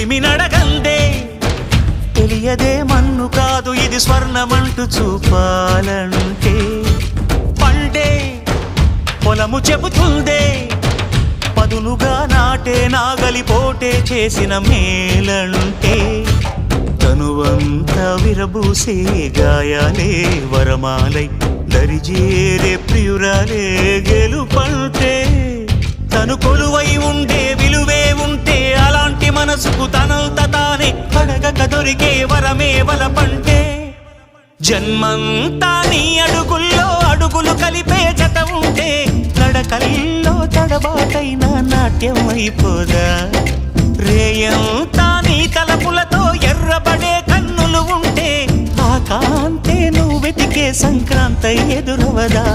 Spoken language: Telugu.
కొలిమి నడగందే తెలియదే మన్ను కాదు ఇది స్వర్ణమంటూ చూపాలంటే పండే పొలము చెబుతుందే పదునుగా నాటే నాగలిపోటే చేసిన మేలంటే తనువంతా విరబూసే గాయాలే వరమాలై దరిజేరే ప్రియురాలే గెలుపంటే తను కొలువై ఉండే విలువే ఉంటే అలాంటి మనసుకు తనంత తానే అడగక దొరికే వరమే వలపంటే జన్మంతా నీ అడుగుల్లో అడుగులు కలిపే జత ఉంటే నడకల్లో తడబాటైన నాట్యం అయిపోదా రేయంతా నీ తలపులతో ఎర్రబడే కన్నులు ఉంటే ఆ కాంతే నువ్వు వెతికే సంక్రాంతి ఎదురవదా